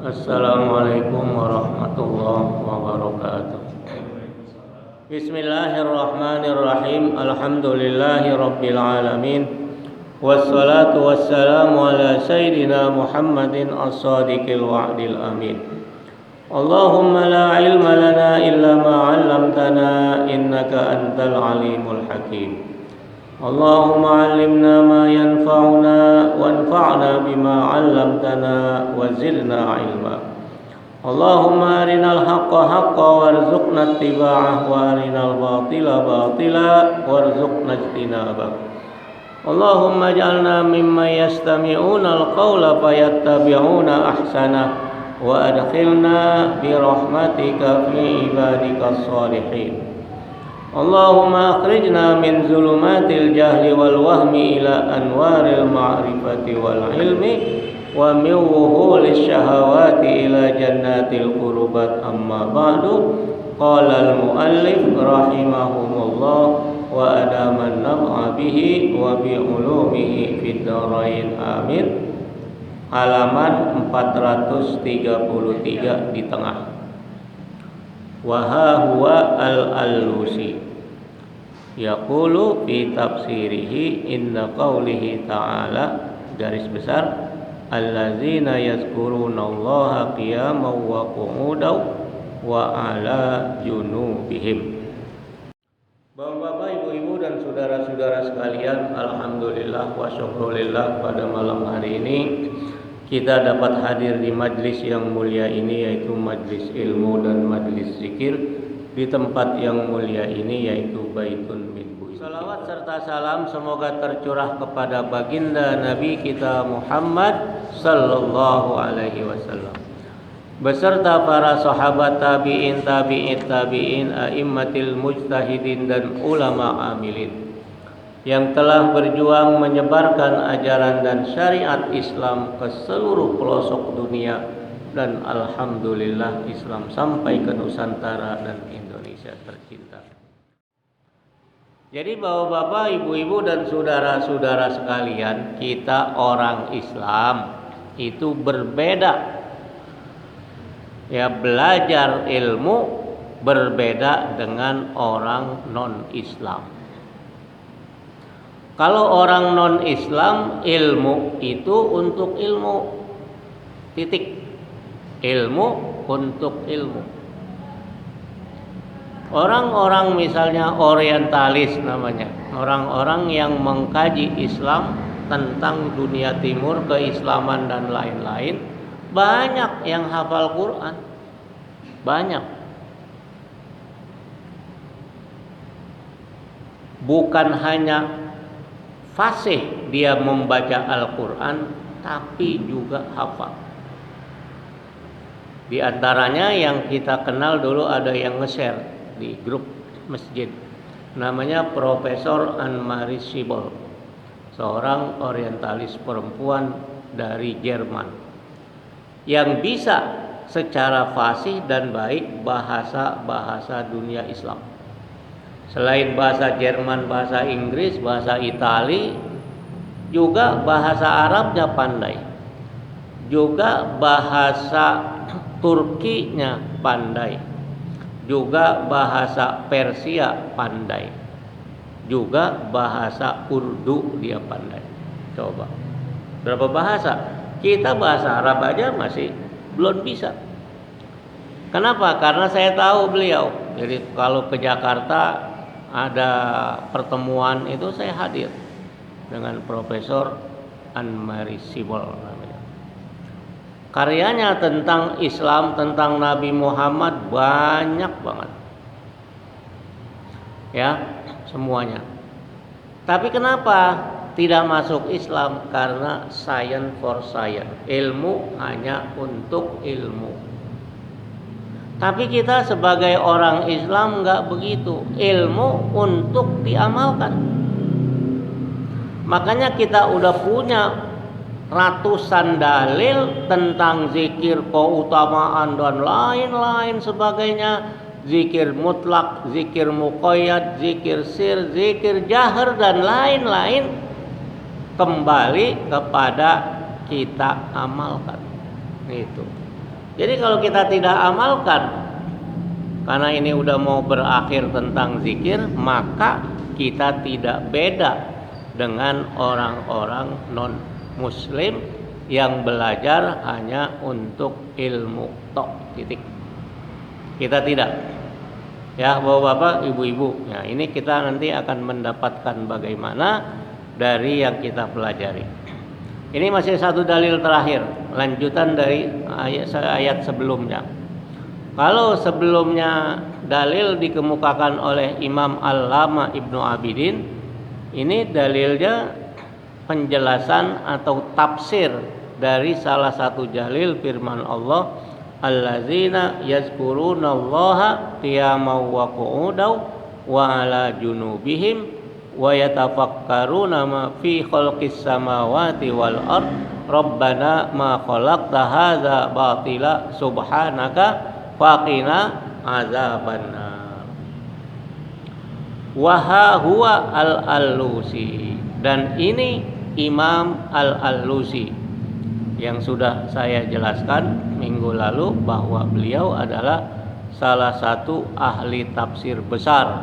Assalamualaikum warahmatullahi wabarakatuh. Bismillahirrahmanirrahim. Alhamdulillahi rabbil alamin. Wassalatu wassalamu ala sayyidina Muhammadin as-sadiqil wa'dil amin. Allahumma la ilma lana illa ma 'allamtana innaka antal alimul hakim. Allahumma 'allimna ma yanfa'una wanfa'na bima 'allamtana wa zidna 'ilma. Allahumma arinal haqqa haqqa warzuqna ittiba'ah wa arinal batila batila warzuqna ijtinabah. Allahumma ij'alna mimman yastami'una al-qawla fayattabi'una ahsanah wa adkhilna bi rahmatika fi ibadikas shalihin. Allahumma akhrijna min zulumatil jahli wal wahmi ila anwaril ma'rifati wal ilmi wa min wuhulis syahawati ila jannatil qurubat amma ba'du. Qala al muallif rahimahumullah wa adaman naf'a bihi wa bi ulumihi fid dharain amin. Halaman 433 di tengah. Wa huwa al-Alusi yaqulu fi tafsirihi inna qawlihi ta'ala garis besar allazina yazkurunallaha qiyaman wa qu'udan wa ala junubihim. Bapak-bapak, ibu-ibu dan saudara-saudara sekalian, alhamdulillah wa syukrulillah, pada malam hari ini kita dapat hadir di majlis yang mulia ini, yaitu majlis ilmu dan majlis zikir di tempat yang mulia ini, yaitu Baitun min Buyut. Salawat serta salam semoga tercurah kepada baginda Nabi kita Muhammad sallallahu alaihi wasallam beserta para sahabat tabi'in, tabi'in, a'immatil mujtahidin dan ulama amilin yang telah berjuang menyebarkan ajaran dan syariat Islam ke seluruh pelosok dunia, dan alhamdulillah Islam sampai ke Nusantara dan Indonesia tercinta. Jadi bapak-bapak, ibu-ibu dan saudara-saudara sekalian, kita orang Islam itu berbeda. Ya, belajar ilmu berbeda dengan orang non-Islam. Kalau orang non-Islam, ilmu itu untuk ilmu, titik. Ilmu untuk ilmu. Orang-orang misalnya orientalis namanya, orang-orang yang mengkaji Islam tentang dunia timur, keislaman dan lain-lain, banyak yang hafal Quran, banyak. Bukan hanya fasih dia membaca Al-Quran, tapi juga hafal. Di antaranya yang kita kenal dulu, ada yang nge-share di grup masjid, namanya Profesor Anne-Marie Schiebel, seorang orientalis perempuan dari Jerman yang bisa secara fasih dan baik bahasa-bahasa dunia Islam. Selain bahasa Jerman, bahasa Inggris, bahasa Itali, juga bahasa Arabnya pandai, juga bahasa Turkinya pandai, juga bahasa Persia pandai, juga bahasa Urdu dia pandai. Coba, berapa bahasa? Kita bahasa Arab aja masih belum bisa. Kenapa? Karena saya tahu beliau. Jadi kalau ke Jakarta ada pertemuan itu, saya hadir dengan Profesor Anne-Marie Schiebel namanya. Karyanya tentang Islam, tentang Nabi Muhammad banyak banget. Ya, semuanya. Tapi kenapa tidak masuk Islam? Karena science for science, ilmu hanya untuk ilmu. Tapi kita sebagai orang Islam enggak begitu, ilmu untuk diamalkan. Makanya kita udah punya ratusan dalil tentang zikir, keutamaan dan lain-lain sebagainya. Zikir mutlak, zikir muqayyad, zikir sir, zikir jahar dan lain-lain, kembali kepada kita amalkan. Itu. Jadi kalau kita tidak amalkan, karena ini udah mau berakhir tentang zikir, maka kita tidak beda dengan orang-orang non-muslim yang belajar hanya untuk ilmu tok, titik. Kita tidak. Ya, bapak-bapak, ibu-ibu. Ya, ini kita nanti akan mendapatkan bagaimana dari yang kita pelajari. Ini masih satu dalil terakhir, lanjutan dari ayat sebelumnya. Kalau sebelumnya dalil dikemukakan oleh Imam Al-Lama Ibnu Abidin, ini dalilnya penjelasan atau tafsir dari salah satu dalil firman Allah, allazina yazkurunallaha qiyaman wa qu'udan wa 'ala junubihim wa yatafakkaruna ma fi khalqis samawati wal ard rabbana ma khalaqta hadza batila subhanaka faqina azabannar. Wa huwa al-Alusi, dan ini Imam Al-Alusi yang sudah saya jelaskan minggu lalu bahwa beliau adalah salah satu ahli tafsir besar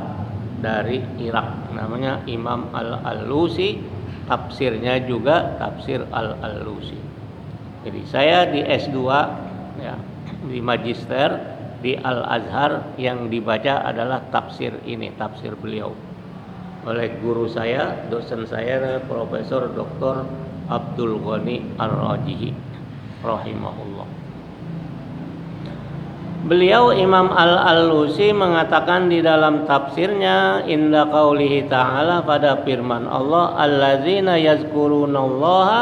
dari Irak, namanya Imam Al-Alusi, tafsirnya juga tafsir Al-Alusi. Jadi saya di S2 ya, di magister di Al-Azhar, yang dibaca adalah tafsir ini, tafsir beliau oleh guru saya, dosen saya, Profesor Dr. Abdul Ghani Ar-Rajihi rahimahullah. Beliau Imam Al-Alusi mengatakan di dalam tafsirnya, inda qaulihi ta'ala, pada firman Allah, allazina yazkurunallaha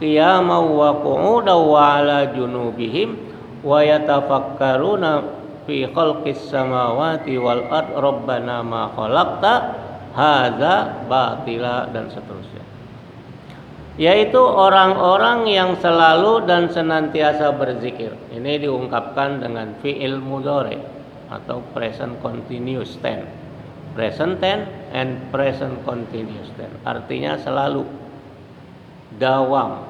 qiyaman wa qu'udan wa 'ala junubihim wa yatafakkaruna fi khalqis samawati wal ard rabbana ma khalaqta hadza batila, dan seterusnya. Yaitu orang-orang yang selalu dan senantiasa berzikir. Ini diungkapkan dengan fi'il mudhari atau present continuous tense. Present tense and present continuous tense. Artinya selalu, dawam,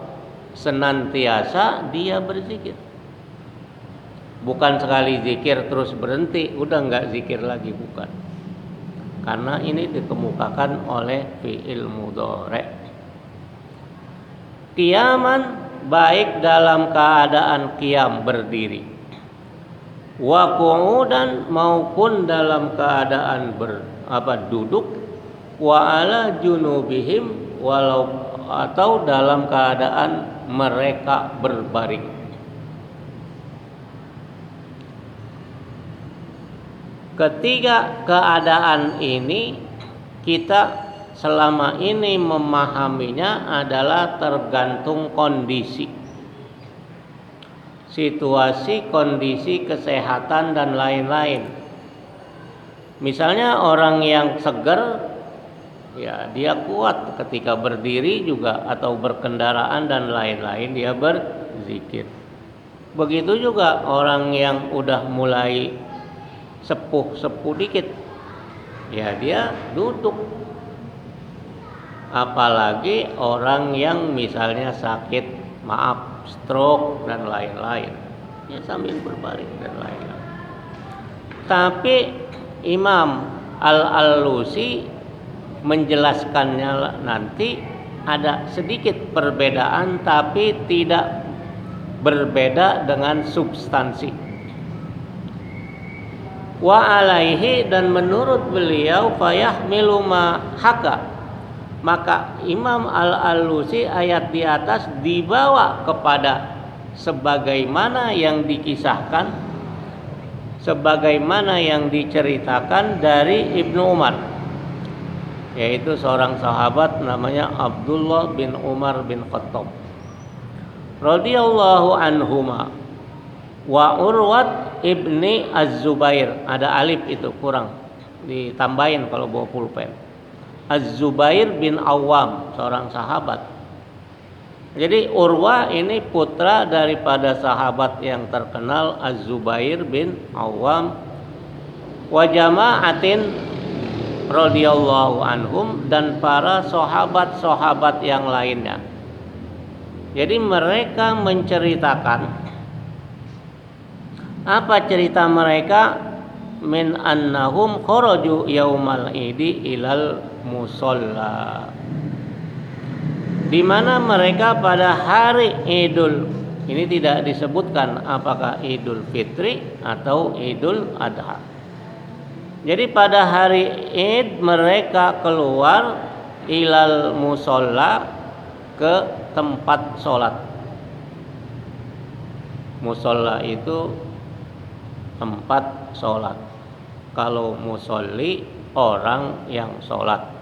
senantiasa dia berzikir. Bukan sekali zikir terus berhenti, udah nggak zikir lagi, bukan. Karena ini dikemukakan oleh fi'il mudhari. Qiyaman, baik dalam keadaan qiyam berdiri, wa qu'udan, maupun dalam keadaan duduk, wa 'ala junubihim, walau atau dalam keadaan mereka berbaring. Ketiga keadaan ini kita selama ini memahaminya adalah tergantung kondisi, situasi, kondisi kesehatan dan lain-lain. Misalnya orang yang segar, ya dia kuat ketika berdiri juga, atau berkendaraan dan lain-lain dia berzikir. Begitu juga orang yang udah mulai sepuh dikit, ya dia duduk. Apalagi orang yang misalnya sakit, stroke dan lain-lain, ya sambil berbaring dan lain-lain. Tapi Imam Al-Alusi menjelaskannya nanti ada sedikit perbedaan, tapi tidak berbeda dengan substansi. Wa alaihi, dan menurut beliau, fayahmilu ma haka, maka Imam Al-Alusi ayat di atas dibawa kepada sebagaimana yang dikisahkan, sebagaimana yang diceritakan dari Ibnu Umar, yaitu seorang sahabat namanya Abdullah bin Umar bin Khattab radhiyallahu anhuma, wa Urwat ibni Az-Zubair, ada alif itu kurang, ditambahin kalau bawa pulpen. Az-Zubair bin Awam, seorang sahabat. Jadi Urwah ini putra daripada sahabat yang terkenal Az-Zubair bin Awam, wa jama'atin radhiyallahu anhum, dan para sahabat-sahabat yang lainnya. Jadi mereka menceritakan Apa cerita mereka? Min annahum kharaju yaumal idi ilal musalla. Di mana mereka pada hari Idul, ini tidak disebutkan apakah Idul Fitri atau Idul Adha. Jadi pada hari Id mereka keluar ilal musalla, ke tempat sholat. Musalla itu tempat sholat. Kalau musolli orang yang sholat.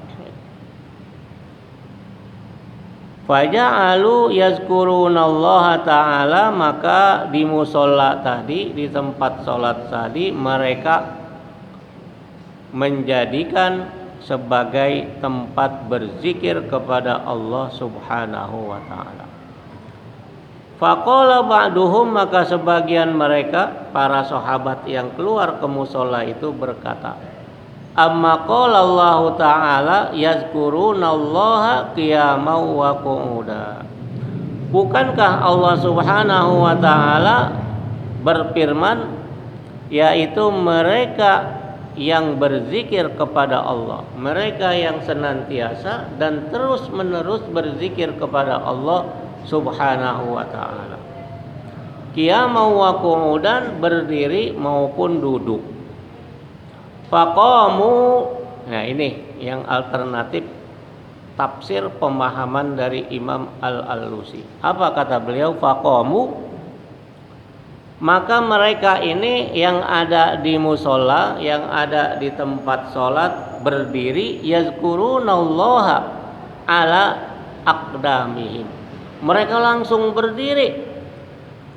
Faja'alu yazkurunallaha ta'ala, maka di musalla tadi, di tempat sholat tadi, mereka menjadikan sebagai tempat berzikir kepada Allah Subhanahu wa ta'ala. Faqala ba'duhum, maka sebagian mereka, para sahabat yang keluar ke musalla itu berkata, amma qala Allah ta'ala yazkurunallaha qiyaman wa qu'uda. Bukankah Allah Subhanahu wa ta'ala berfirman, yaitu mereka yang berzikir kepada Allah, mereka yang senantiasa dan terus menerus berzikir kepada Allah Subhanahu wa ta'ala, qiyaman wa qu'udan, berdiri maupun duduk. Faqamu, nah ini yang alternatif tafsir pemahaman dari Imam Al-Alusi. Apa kata beliau? Faqamu, maka mereka ini yang ada di musholla, yang ada di tempat sholat, berdiri, yazkurunallaha ala aqdamihim. Mereka langsung berdiri,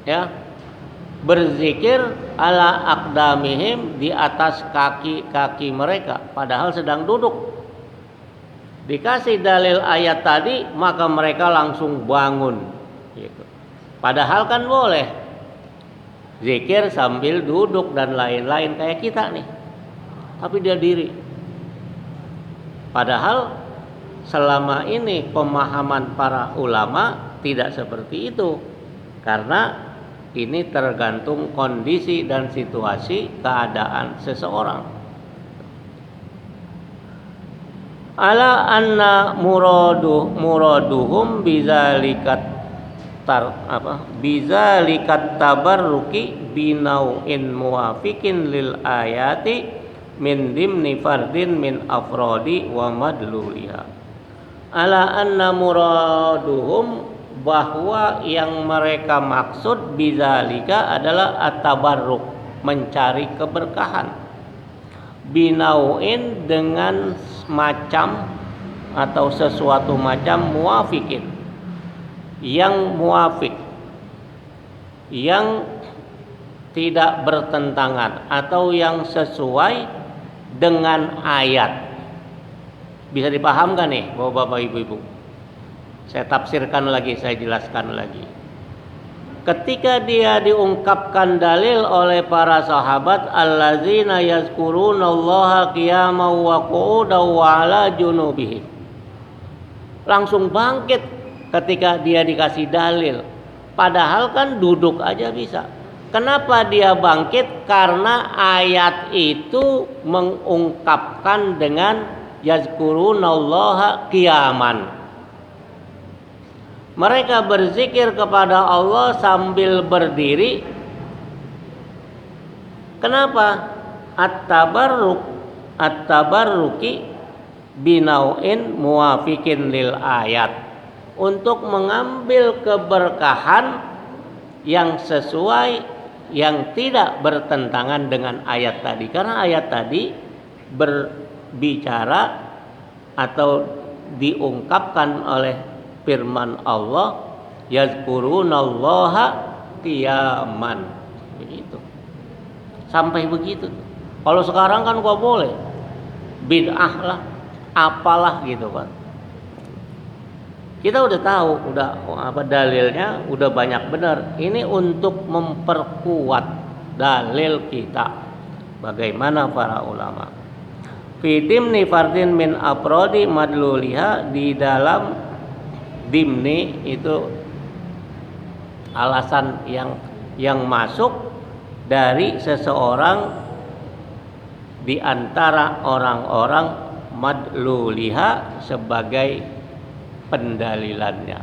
ya, berzikir ala aqdamihim, di atas kaki-kaki mereka, padahal sedang duduk. Dikasih dalil ayat tadi, maka mereka langsung bangun, gitu. Padahal kan boleh zikir sambil duduk dan lain-lain kayak kita nih, tapi dia diri. Padahal selama ini pemahaman para ulama tidak seperti itu, karena ini tergantung kondisi dan situasi keadaan seseorang. Ala anna muraduhum bizalikat bizalikat tabarruki binau'in muwafiqin lil ayati min dimni fardin min afrodi wa madluliha. Ala anna muraduhum, bahwa yang mereka maksud bizalika adalah at-tabarruk, mencari keberkahan, binau'in, dengan macam atau sesuatu macam, muwafiqin, yang muafik, yang tidak bertentangan atau yang sesuai dengan ayat. Bisa dipahamkan nih Bapak Ibu-ibu? Saya tafsirkan lagi, saya jelaskan lagi. Ketika dia diungkapkan dalil oleh para sahabat, allazina yazkurunallaha qiyaman wa qu'udan wa ala junubihim, langsung bangkit ketika dia dikasih dalil, padahal kan duduk aja bisa. Kenapa dia bangkit? Karena ayat itu mengungkapkan dengan yazkurunallaha qiyaman. Mereka berzikir kepada Allah sambil berdiri. Kenapa? At-tabarruki binau'in muwafiqin lil ayat, untuk mengambil keberkahan yang sesuai, yang tidak bertentangan dengan ayat tadi. Karena ayat tadi berbicara atau diungkapkan oleh firman Allah, yazkurunallaha qiyaman, begitu. Sampai begitu. Kalau sekarang kan gak boleh, bid'ah lah, apalah gitu kan. Kita udah tahu, udah apa dalilnya, udah banyak benar. Ini untuk memperkuat dalil kita. Bagaimana para ulama? Fi dimni fardin min afrodi madluliha, di dalam dimni itu alasan yang masuk dari seseorang di antara orang-orang madluliha sebagai pendalilannya.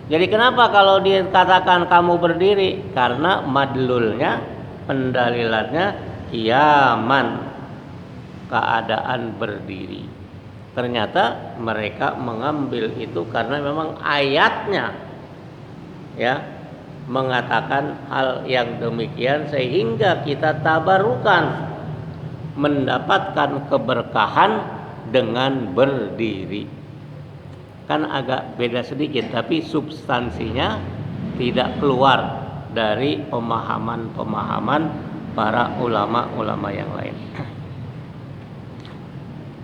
Jadi kenapa kalau dikatakan kamu berdiri? Karena madlulnya, pendalilannya qiyaman, keadaan berdiri. Ternyata mereka mengambil itu karena memang ayatnya ya mengatakan hal yang demikian, sehingga kita tabarukan mendapatkan keberkahan dengan berdiri. Kan agak beda sedikit, tapi substansinya tidak keluar dari pemahaman-pemahaman para ulama-ulama yang lain.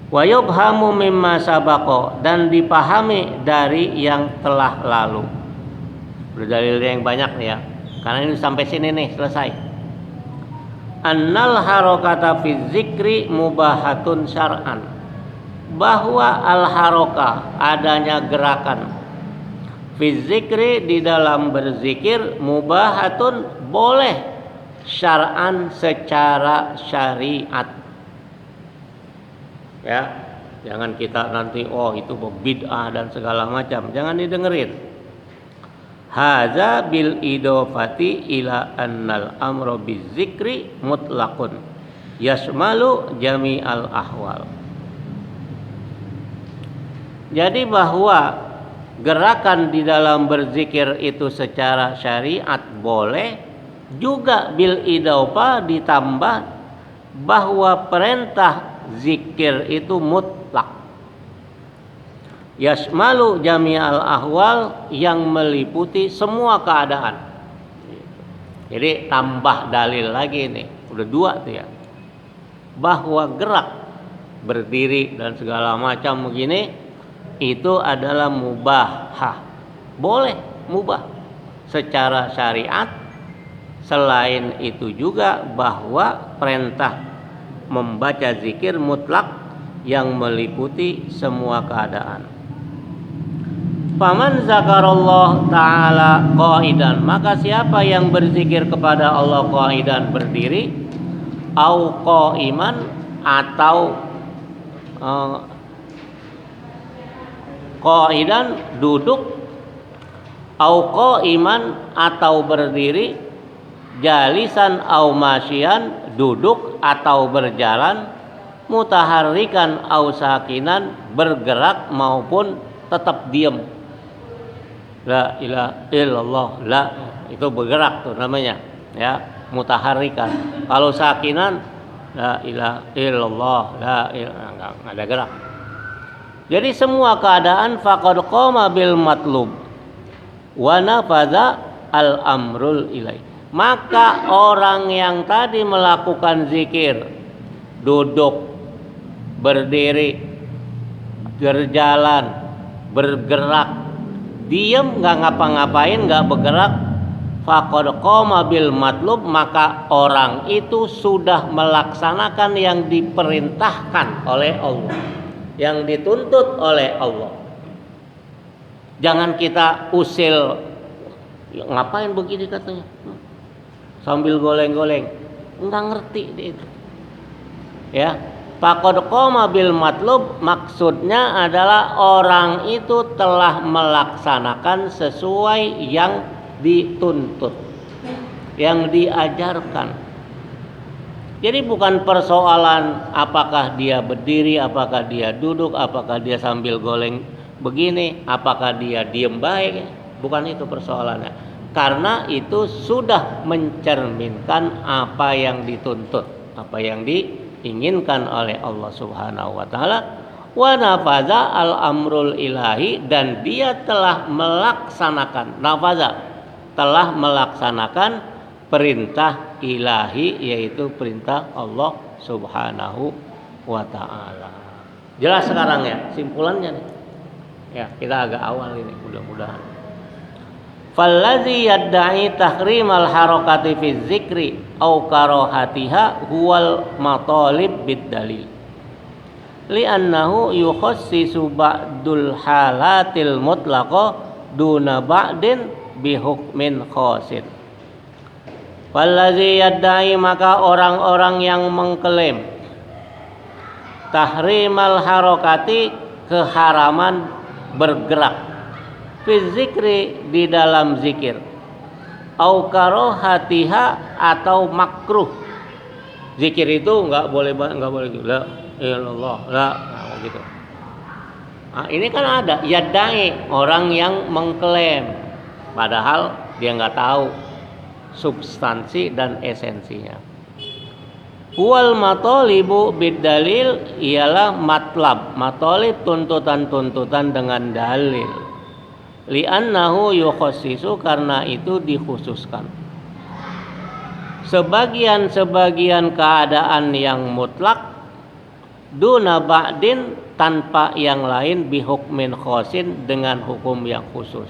Wa yubhamu mimma sabaqo, dan dipahami dari yang telah lalu. Berdalil yang banyak nih ya, karena ini sampai sini nih selesai. Annal harokata fi zikri mubahatun syar'an, bahwa al harokah, adanya gerakan, fi zikri, di dalam berzikir, mubahatun, boleh, syar'an, secara syariat. Ya, jangan kita nanti itu bid'ah dan segala macam, jangan didengerin. Hadza bil idofati ila annal amru bizikri mutlaqun yasmalu jami'al ahwal. Jadi bahwa gerakan di dalam berzikir itu secara syariat boleh, juga bil idofa ditambah bahwa perintah zikir itu mutlak, yasmalu jami'al ahwal, yang meliputi semua keadaan. Jadi tambah dalil lagi nih, udah dua tuh ya, bahwa gerak berdiri dan segala macam begini itu adalah mubahah, boleh, mubah secara syariat. Selain itu juga bahwa perintah membaca zikir mutlak yang meliputi semua keadaan. Faman zakarallah ta'ala qa'idan, maka siapa yang berzikir kepada Allah qa'idan, berdiri, au qa'iman, atau qa'idan, duduk, au qa'iman, atau berdiri, jalisan au masyian, duduk atau berjalan, mutaharrikan au sakinan, bergerak maupun tetap diam. La ilaha illallah, la, itu bergerak tuh namanya ya, mutaharrikan. Kalau sakinan, la ilaha illallah, la ilaha, enggak ada gerak. Jadi semua keadaan faqad qama bil matlub wa nafadha al amrul ilaih. Maka orang yang tadi melakukan zikir, duduk, berdiri, berjalan, bergerak, diam, nggak ngapa-ngapain, nggak bergerak, faqad qama bil matlub, maka orang itu sudah melaksanakan yang diperintahkan oleh Allah, yang dituntut oleh Allah. Jangan kita usil, ngapain begini katanya, sambil goleng-goleng, enggak ngerti itu. Ya, faqad qama bil matlub, maksudnya adalah orang itu telah melaksanakan sesuai yang dituntut, yang diajarkan. Jadi bukan persoalan apakah dia berdiri, apakah dia duduk, apakah dia sambil goleng begini, apakah dia diem baik, bukan itu persoalannya. Karena itu sudah mencerminkan apa yang dituntut, apa yang diinginkan oleh Allah Subhanahu wa taala. Wa nafaza al amrul ilahi, dan dia telah melaksanakan, nafaza, telah melaksanakan perintah ilahi, yaitu perintah Allah Subhanahu wa taala. Jelas sekarang ya simpulannya nih. Ya, kita agak awal ini, mudah-mudahan. Fallazi yadda'i tahrimal harakati fi dzikri au karahatiha huwal matalib bid dalil, li'annahu yukhassisu ba'dul halatil mutlaqa duna ba'din bihukmin khasin. Fallazi yadda'i, maka orang-orang yang mengklaim tahrimal harokati, keharaman bergerak, fi zikri, di dalam zikir, au karohatiha, atau makruh. Zikir itu nggak boleh la ilallah, la, nah, gitu. Nah, ini kan ada yadai, orang yang mengklaim, padahal dia nggak tahu substansi dan esensinya. Wal matolibu bidalil, ialah matlab, matolib tuntutan-tuntutan dengan dalil. Li'annahu yukhassisu, karena itu dikhususkan. Sebagian-sebagian keadaan yang mutlak, duna ba'din, tanpa yang lain, bihukmin khosin, dengan hukum yang khusus.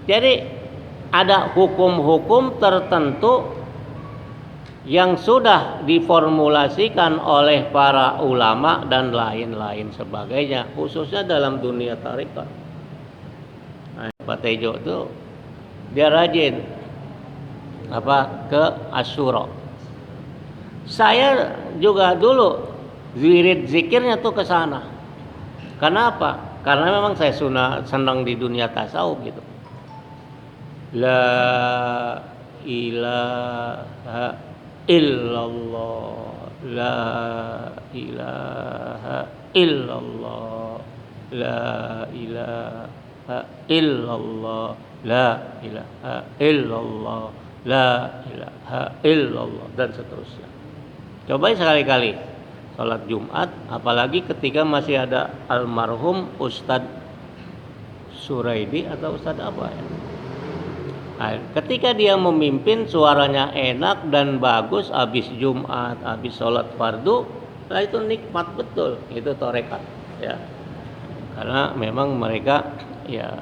Jadi ada hukum-hukum tertentu yang sudah diformulasikan oleh para ulama dan lain-lain sebagainya, khususnya dalam dunia tarekat. Nah, Pak Tejo itu dia rajin ke Asyura. Saya juga dulu wirid zikirnya tuh ke sana. Kenapa? Karena memang saya senang di dunia tasawuf gitu. La ilaha illallah, la ilaha illallah, la ilaha illallah, la ilaha illallah, la ilaha illallah, dan seterusnya. Cobain sekali-kali sholat Jumat, apalagi ketika masih ada almarhum Ustadz Suraidi atau Ustadz apa ya. Nah, ketika dia memimpin, suaranya enak dan bagus, habis Jumat, habis sholat fardu, nah itu nikmat betul, itu tarekat ya. Karena memang mereka ya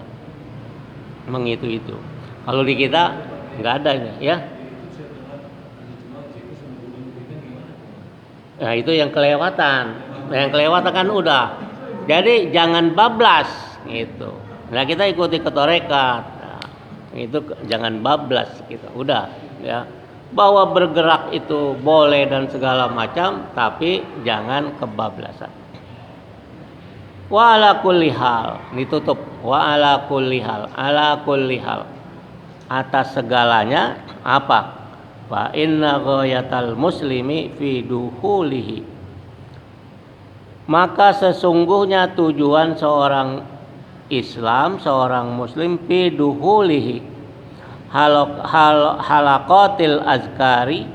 mengitu. Kalau di kita nggak adanya ya. Nah itu yang kelewatan. Yang kelewatan kan udah. Jadi jangan bablas gitu. Nah kita ikuti ke tarekat. Itu jangan bablas gitu, udah ya, bahwa bergerak itu boleh dan segala macam, tapi jangan kebablasan. Wa ala kulli hal, ditutup, wa ala kulli hal, ala kulli hal, atas segalanya apa? Fa inna ghayatal muslimi fi duhulihi, maka sesungguhnya tujuan seorang Islam, seorang muslim, fi duhulihi halaqatil azkari,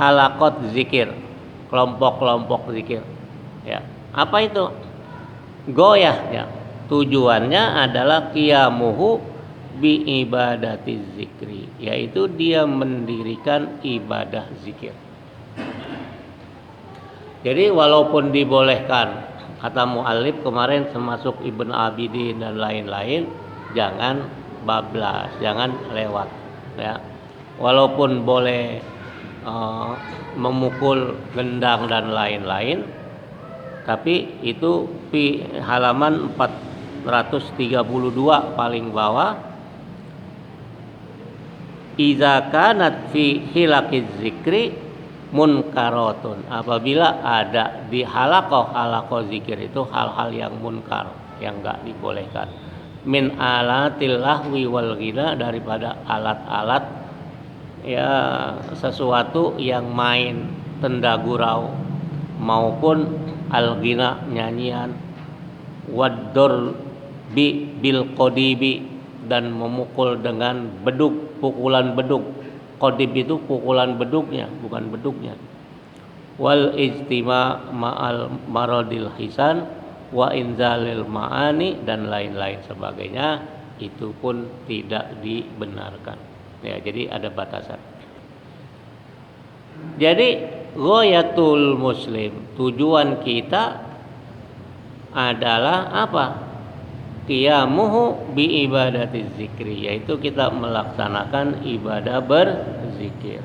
halaqat zikir, kelompok-kelompok zikir ya. Apa itu? Goyah ya. Tujuannya adalah qiyamuhu bi ibadati zikri, yaitu dia mendirikan ibadah zikir. Jadi walaupun dibolehkan, kata mu'allif kemarin, termasuk Ibn Abidin dan lain-lain, jangan bablas, jangan lewat ya. Walaupun boleh memukul gendang dan lain-lain, tapi itu di halaman 432 paling bawah. Iza kanat fi hilakiz zikri munkaratun, apabila ada di halaqah zikir itu hal-hal yang munkar, yang enggak dibolehkan, min alatil lahwi wal ghina, daripada alat-alat ya, sesuatu yang main tenda gurau maupun al ghina, nyanyian, wadur bil qodibi, dan memukul dengan beduk, pukulan beduk. Qodib itu pukulan beduknya, bukan beduknya. Wal ijtima ma'al maradil hisan wa inzalil ma'ani, dan lain-lain sebagainya, itu pun tidak dibenarkan ya. Jadi ada batasan. Jadi ghayatul muslim, tujuan kita adalah apa? Qiyamuhu bi ibadati zikri, yaitu kita melaksanakan ibadah berzikir.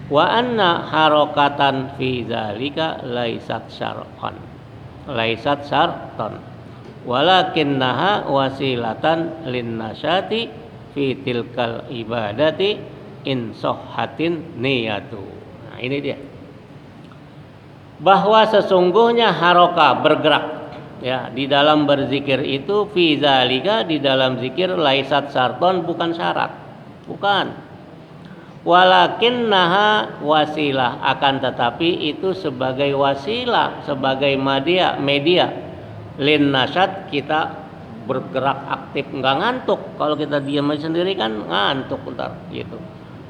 Wa anna harokatan fi zalika laisat syar'an, laisat syar'an, walakinnaha wasilatan lin nasyati fi tilkal ibadati in sahhatin niyatu. Nah, ini dia. Bahwa sesungguhnya harokah bergerak ya di dalam berzikir itu fi zalika di dalam zikir laisat syarton bukan syarat. Bukan. Walakinnaha wasilah akan tetapi itu sebagai wasilah, sebagai media lin nasyat kita bergerak aktif nggak ngantuk. Kalau kita diam aja sendiri kan ngantuk ntar gitu.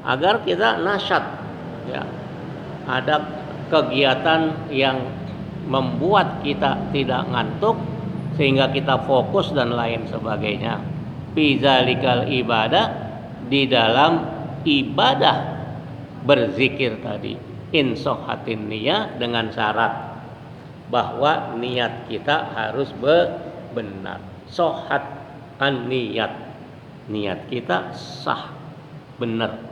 Agar kita nasyat ya. Ada kegiatan yang membuat kita tidak ngantuk sehingga kita fokus dan lain sebagainya. Fi zalikal ibadah di dalam ibadah berzikir tadi in sahhatin niyah dengan syarat bahwa niat kita harus benar. Sahhat an niat kita sah benar.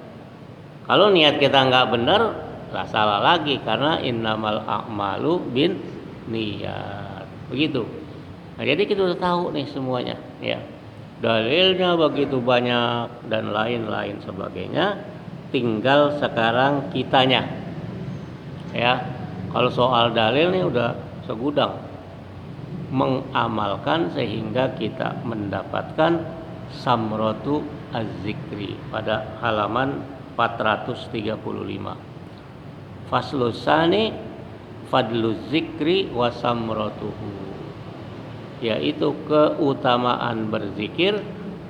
Kalau niat kita nggak benar lah salah lagi karena innamal a'malu bin niyat. Begitu. Nah, jadi kita udah tahu nih semuanya ya. Dalilnya begitu banyak dan lain-lain sebagainya. Tinggal sekarang kitanya. Ya. Kalau soal dalil nih udah segudang. Mengamalkan sehingga kita mendapatkan samratu az-zikri pada halaman 435. Faslusani fadlu zikri wasamrotuhu, yaitu keutamaan berzikir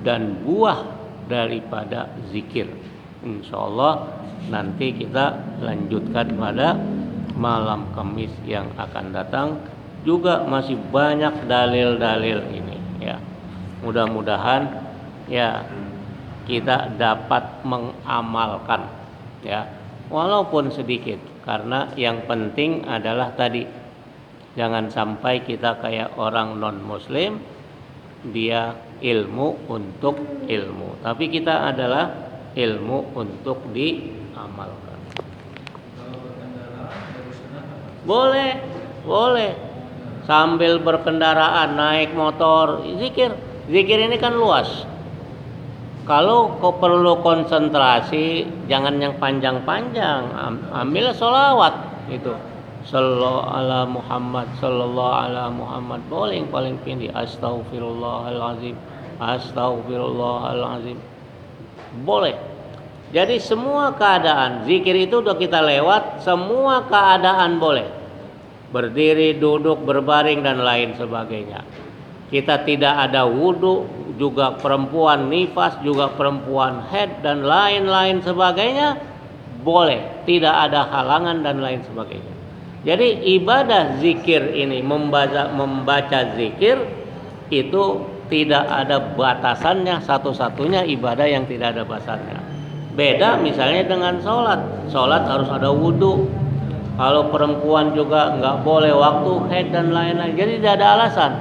dan buah daripada zikir. Insyaallah nanti kita lanjutkan pada malam Kamis yang akan datang. Juga masih banyak dalil-dalil ini ya. Mudah-mudahan ya kita dapat mengamalkan ya, walaupun sedikit, karena yang penting adalah tadi jangan sampai kita kayak orang non muslim, dia ilmu untuk ilmu, tapi kita adalah ilmu untuk diamalkan. Boleh sambil berkendaraan, naik motor, zikir ini kan luas. Kalau kau perlu konsentrasi, jangan yang panjang-panjang. Ambil sholawat itu. Sallallahu ala Muhammad, sallallahu ala Muhammad. Boleh yang paling pendek. Astaghfirullahalazim, astaghfirullahalazim. Boleh. Jadi semua keadaan zikir itu udah kita lewat. Semua keadaan boleh. Berdiri, duduk, berbaring dan lain sebagainya. Kita tidak ada wudu, juga perempuan nifas, juga perempuan haid dan lain-lain sebagainya boleh, tidak ada halangan dan lain sebagainya. Jadi ibadah zikir ini, membaca zikir itu tidak ada batasannya, satu-satunya ibadah yang tidak ada batasannya. Beda misalnya dengan sholat harus ada wudu. Kalau perempuan juga nggak boleh waktu haid dan lain-lain. Jadi tidak ada alasan.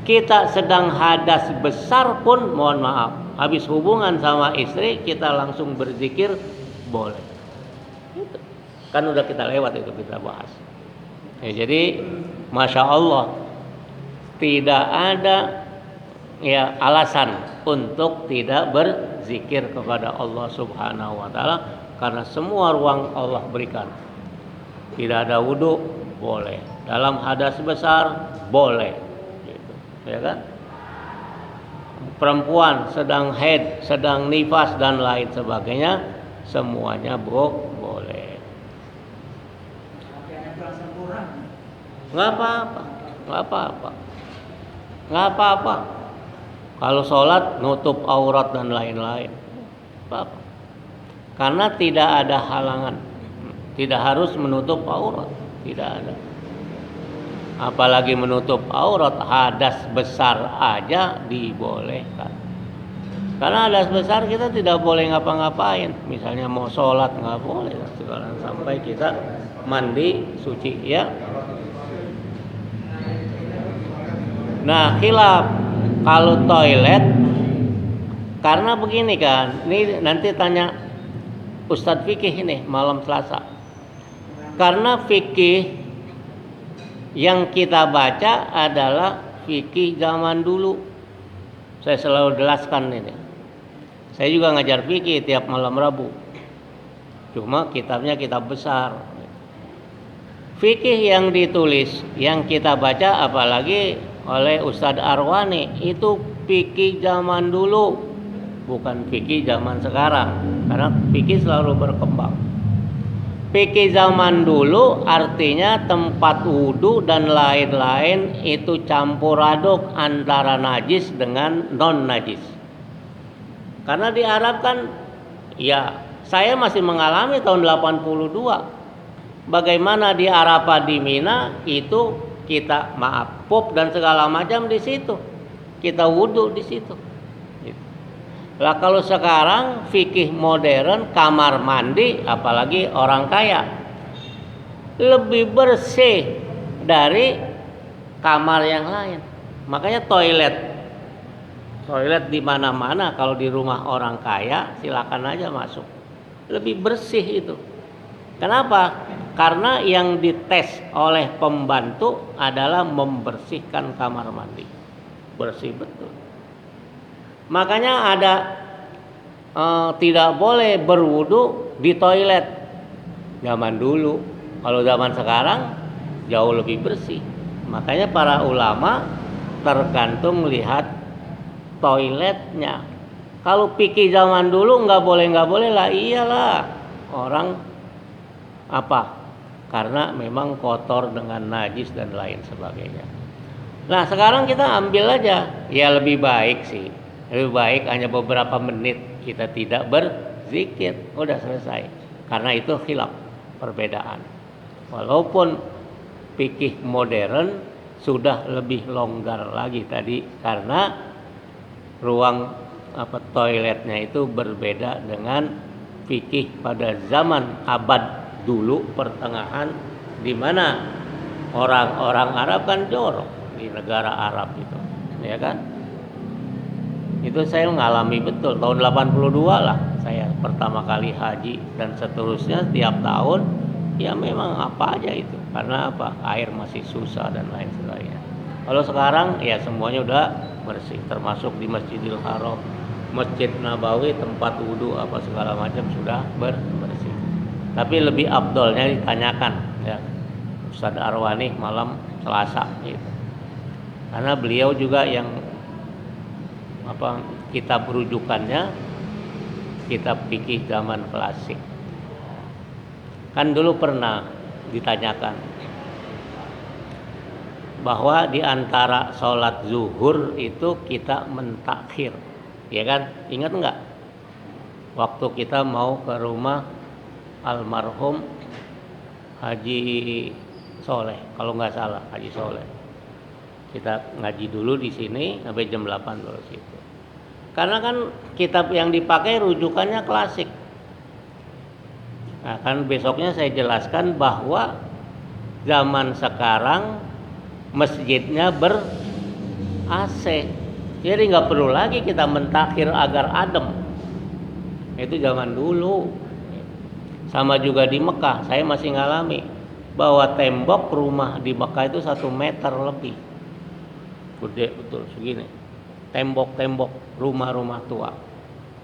Kita sedang hadas besar pun mohon maaf, habis hubungan sama istri kita langsung berzikir boleh. Itu. Kan udah kita lewat itu, kita bahas. Ya, jadi masya Allah tidak ada ya alasan untuk tidak berzikir kepada Allah Subhanahu wa taala karena semua ruang Allah berikan. Tidak ada wudu boleh, dalam hadas besar boleh. Ya kan? Perempuan sedang haid, sedang nifas dan lain sebagainya, semuanya boleh. Nggak apa-apa. Kalau sholat nutup aurat dan lain-lain, apa-apa. Karena tidak ada halangan, tidak harus menutup aurat, tidak ada. Apalagi menutup aurat, hadas besar aja dibolehkan. Karena hadas besar kita tidak boleh ngapa-ngapain. Misalnya mau sholat nggak boleh sekarang sampai kita mandi suci ya. Nah khilaf kalau toilet, karena begini kan, ini nanti tanya Ustadz fikih ini malam Selasa. Karena fikih yang kita baca adalah fikih zaman dulu. Saya selalu jelaskan ini. Saya juga ngajar fikih tiap malam Rabu. Cuma kitabnya kitab besar. Fikih yang ditulis, yang kita baca apalagi oleh Ustadz Arwani, itu fikih zaman dulu, bukan fikih zaman sekarang. Karena fikih selalu berkembang. Fikih zaman dulu artinya tempat wudhu dan lain-lain itu campur aduk antara najis dengan non najis. Karena di Arab kan, ya saya masih mengalami tahun 82. Bagaimana di Arafah di Mina itu kita pup dan segala macam di situ. Kita wudhu di situ. Lah kalau sekarang fikih modern kamar mandi, apalagi orang kaya, lebih bersih dari kamar yang lain. Makanya toilet di mana-mana kalau di rumah orang kaya silakan aja masuk. Lebih bersih itu. Kenapa? Karena yang dites oleh pembantu adalah membersihkan kamar mandi. Bersih betul. Makanya ada tidak boleh berwudu di toilet. Zaman dulu. Kalau zaman sekarang jauh lebih bersih. Makanya para ulama tergantung lihat toiletnya. Kalau fikih zaman dulu nggak boleh lah, iyalah orang apa? Karena memang kotor dengan najis dan lain sebagainya. Nah sekarang kita ambil aja, ya lebih baik sih, lebih baik hanya beberapa menit kita tidak berzikir, udah selesai. Karena itu khilaf, perbedaan. Walaupun fikih modern sudah lebih longgar lagi tadi karena ruang toiletnya itu berbeda dengan fikih pada zaman abad dulu pertengahan, di mana orang-orang Arab kan jorok di negara Arab itu, ya kan? Itu saya mengalami betul tahun 82 lah saya pertama kali haji dan seterusnya tiap tahun ya memang apa aja itu karena apa air masih susah dan lain sebagainya. Kalau sekarang ya semuanya udah bersih, termasuk di Masjidil Haram, Masjid Nabawi, tempat wudhu apa segala macam sudah bersih. Tapi lebih afdolnya ditanyakan ya Ustadz Arwani malam Selasa gitu. Karena beliau juga yang kitab rujukannya kitab fikih zaman klasik. Kan dulu pernah ditanyakan bahwa di antara sholat zuhur itu kita mentakhir, ya kan? Ingat enggak? Waktu kita mau ke rumah almarhum Haji Soleh, kalau nggak salah Haji Soleh, kita ngaji dulu di sini sampai jam 8 terus itu. Karena kan kitab yang dipakai rujukannya klasik. Nah, kan besoknya saya jelaskan bahwa zaman sekarang masjidnya ber-AC, jadi nggak perlu lagi kita mentakhir agar adem. Itu zaman dulu. Sama juga di Mekah, saya masih ngalami bahwa tembok rumah di Mekah itu 1 meter lebih, gede betul segini. Tembok-tembok rumah-rumah tua,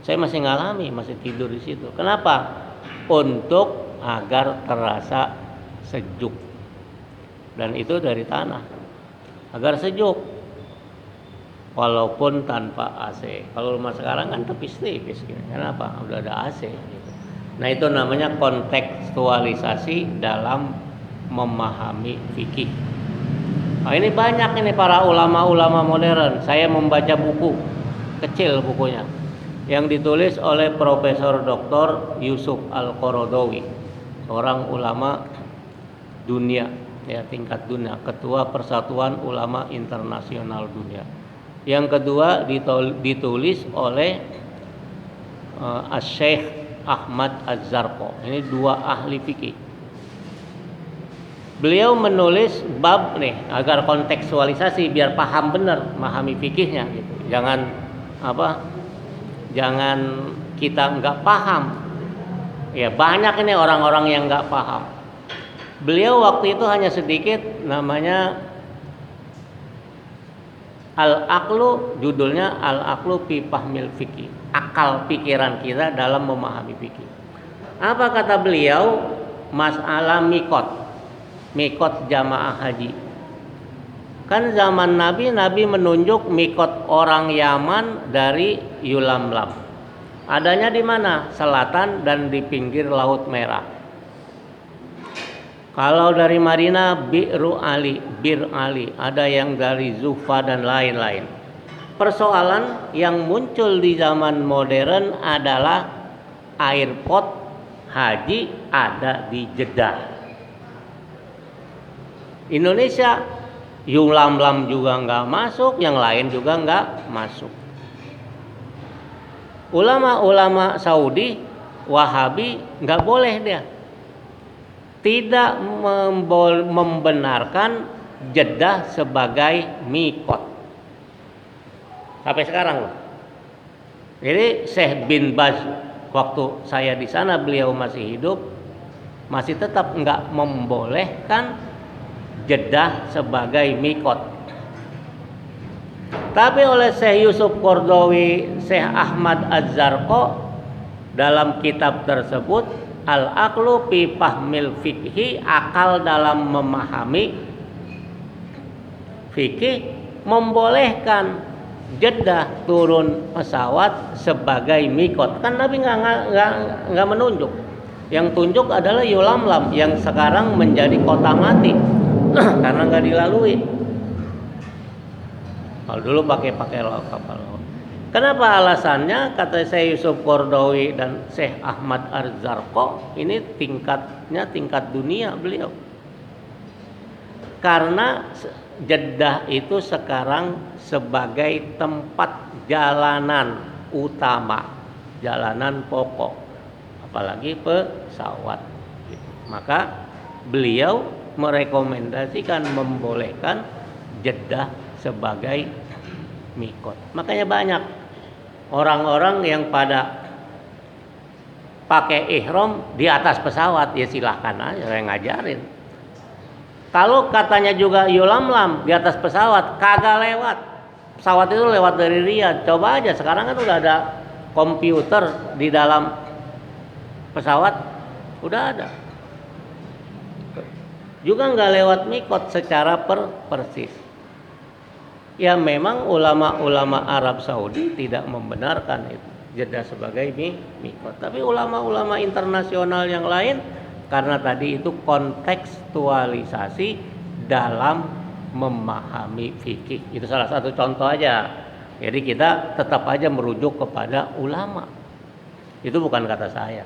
saya masih ngalami, masih tidur di situ. Kenapa? Untuk agar terasa sejuk, dan itu dari tanah, agar sejuk, walaupun tanpa AC. Kalau rumah sekarang kan tipis-tipis gini. Kenapa? Udah ada AC gitu. Nah itu namanya kontekstualisasi dalam memahami fikih. Nah, ini banyak ini para ulama-ulama modern. Saya membaca buku kecil bukunya yang ditulis oleh Profesor Dr. Yusuf Al-Qaradawi, seorang ulama dunia ya tingkat dunia, ketua Persatuan Ulama Internasional Dunia. Yang kedua ditulis oleh Asy-Syaikh Ahmad Az-Zarqo. Ini 2 ahli fikih. Beliau menulis bab nih agar kontekstualisasi biar paham benar, memahami fikihnya gitu. Jangan kita nggak paham. Ya banyak ini orang-orang yang nggak paham. Beliau waktu itu hanya sedikit, namanya Al-Aqlu, judulnya Al-Aqlu fi Fahmil Fikih. akal pikiran kita dalam memahami fikih. Apa kata beliau? Masalah mikot jamaah haji. Kan zaman Nabi menunjuk mikot orang Yaman dari Yulamlam. Adanya di mana? Selatan dan di pinggir Laut Merah. Kalau dari Madinah Bir Ali, ada yang dari Zufa dan lain-lain. Persoalan yang muncul di zaman modern adalah airport haji ada di Jeddah. Indonesia Yulamlam juga nggak masuk, yang lain juga nggak masuk. Ulama-ulama Saudi Wahabi nggak boleh dia, tidak membenarkan Jeddah sebagai mikot sampai sekarang loh. Jadi Syekh bin Baz waktu saya di sana, beliau masih hidup, masih tetap nggak membolehkan Jeddah sebagai mikot. Tapi oleh Syekh Yusuf Qaradawi, Syekh Ahmad Az-Zarqa dalam kitab tersebut Al-Aqlu fi Fahmil Fiqhi, akal dalam memahami fikih, membolehkan Jeddah turun pesawat sebagai mikot. Kan Nabi nggak menunjuk. Yang tunjuk adalah Yulamlam yang sekarang menjadi kota mati karena nggak dilalui. Kalau dulu pakai kapal laut. Kenapa alasannya? Kata Syekh Yusuf Qaradawi dan Syekh Ahmad Az-Zarqa, ini tingkatnya tingkat dunia beliau. Karena Jeddah itu sekarang sebagai tempat jalanan utama, jalanan pokok, apalagi pesawat. Maka beliau merekomendasikan membolehkan Jeddah sebagai mikot. Makanya banyak orang-orang yang pada pakai ihram di atas pesawat, ya silahkan aja, saya ngajarin. Kalau katanya juga Yulamlam di atas pesawat, kagak lewat. Pesawat itu lewat dari Riyadh. Coba aja, sekarang kan udah ada komputer di dalam pesawat, udah ada. Juga nggak lewat mikot secara persis. Ya memang ulama-ulama Arab Saudi tidak membenarkan itu Jeddah sebagai mikot. Tapi ulama-ulama internasional yang lain, karena tadi itu kontekstualisasi dalam memahami fikih. Itu salah satu contoh aja. Jadi kita tetap aja merujuk kepada ulama. Itu bukan kata saya.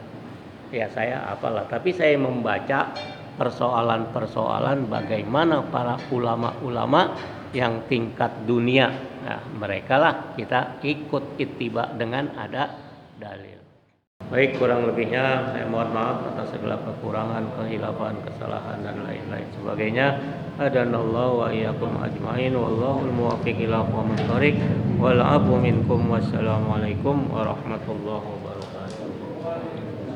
Ya saya apalah, tapi saya membaca persoalan-persoalan bagaimana para ulama-ulama yang tingkat dunia. Nah, mereka lah kita ikut ittiba dengan ada dalil. Baik, kurang lebihnya saya mohon maaf atas segala kekurangan, kehilafan, kesalahan dan lain-lain sebagainya. Hadanallahu wa iyyakum ajmain, wallahul muwaffiq ila aqwamit thoriq, wal 'afwu minkum, wassalamualaikum warahmatullahi wabarakatuh.